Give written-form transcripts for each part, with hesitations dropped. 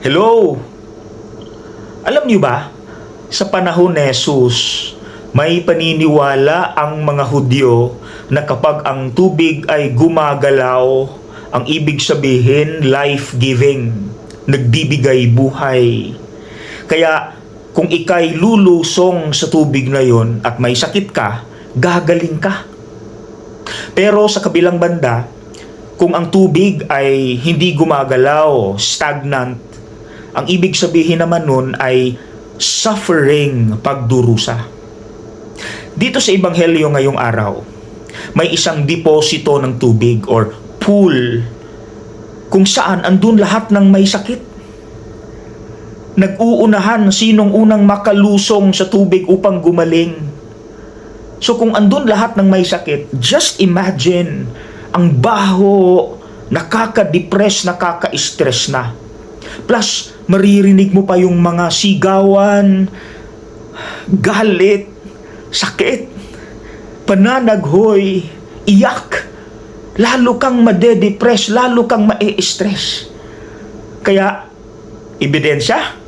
Hello! Alam niyo ba, sa panahon ni Jesus, may paniniwala ang mga Hudyo na kapag ang tubig ay gumagalaw, ang ibig sabihin life-giving, nagbibigay buhay. Kaya kung ikay lulusong sa tubig na yon at may sakit ka, gagaling ka. Pero sa kabilang banda, kung ang tubig ay hindi gumagalaw, stagnant, ang ibig sabihin naman nun ay suffering, pagdurusa. Dito sa Ebanghelyo ngayong araw, may isang deposito ng tubig or pool kung saan andun lahat ng may sakit. Nag-uunahan sinong unang makalusong sa tubig upang gumaling. So kung andun lahat ng may sakit, just imagine ang baho, nakaka-depress, nakaka-stress na. Plus, maririnig mo pa yung mga sigawan, galit, sakit, pananaghoy, iyak. Lalo kang madedepress, lalo kang ma-stress. Kaya, ebidensya,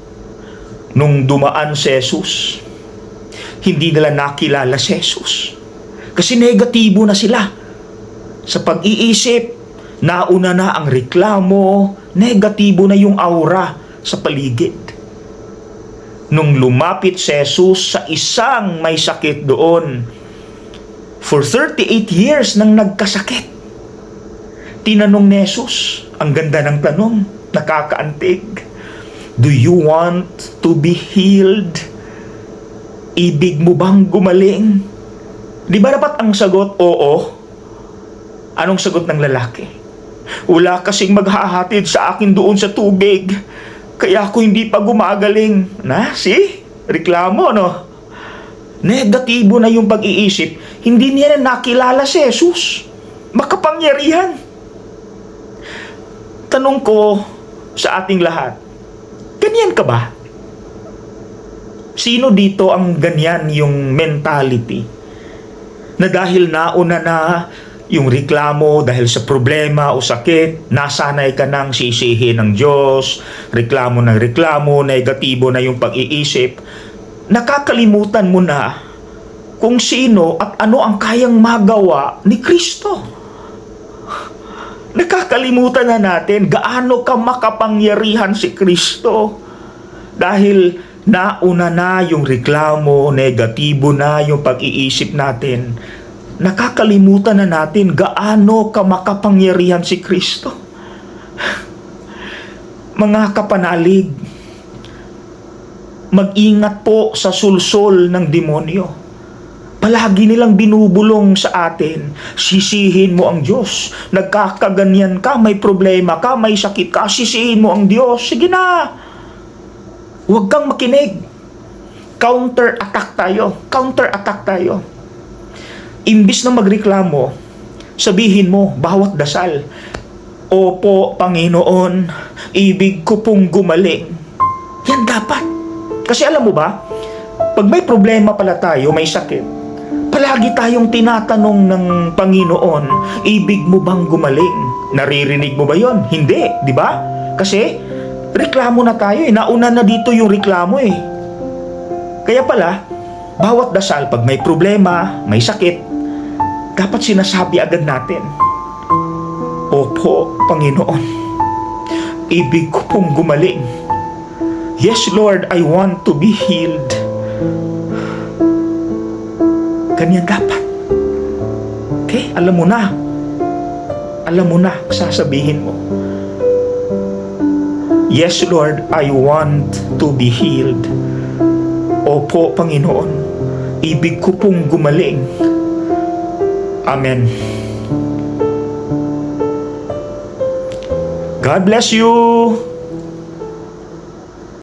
nung dumaan si Jesus, hindi nila nakilala si Jesus. Kasi negatibo na sila. Sa pag-iisip, nauna na ang reklamo, negatibo na yung aura sa paligid. Nung lumapit si Jesus sa isang may sakit doon, for 38 years nang nagkasakit, tinanong ni Jesus, ang ganda ng tanong, nakakaantig, do you want to be healed? Ibig mo bang gumaling? Di ba dapat ang sagot, oo? Anong sagot ng lalaki? Wala kasing maghahatid sa akin doon sa tubig. Kaya ako hindi pa gumagaling. Reklamo, no? Negatibo na yung pag-iisip. Hindi niya na nakilala si Jesus. Makapangyarihan. Tanong ko sa ating lahat, ganyan ka ba? Sino dito ang ganyan yung mentality? Na dahil nauna na yung reklamo dahil sa problema o sakit, nasanay ka nang sisihin ng Diyos, reklamo ng reklamo, negatibo na yung pag-iisip, nakakalimutan mo na kung sino at ano ang kayang magawa ni Kristo. Nakakalimutan na natin gaano ka makapangyarihan si Kristo dahil nauna na yung reklamo, negatibo na yung pag-iisip natin. Nakakalimutan na natin gaano ka makapangyarihan si Kristo. Mga kapanalig, mag-ingat po sa sulsol ng demonyo. Palagi nilang binubulong sa atin, sisihin mo ang Diyos. Nagkakaganyan ka, may problema ka, may sakit ka, sisihin mo ang Diyos. Sige na, huwag kang makinig. Counter-attack tayo. Imbis na magreklamo, sabihin mo, bawat dasal, opo, Panginoon, ibig ko pong gumaling. Yan dapat. Kasi alam mo ba, pag may problema pala tayo, may sakit, palagi tayong tinatanong ng Panginoon, ibig mo bang gumaling? Naririnig mo ba yon? Hindi, di ba? Kasi, reklamo na tayo nauna na dito yung reklamo Kaya pala, bawat dasal, pag may problema, may sakit, dapat sinasabi agad natin, opo, Panginoon, ibig ko pong gumaling. Yes, Lord, I want to be healed. Ganyan dapat. Okay? Alam mo na, sasabihin mo, yes, Lord, I want to be healed. Opo, Panginoon, ibig ko pong gumaling. Amen. God bless you.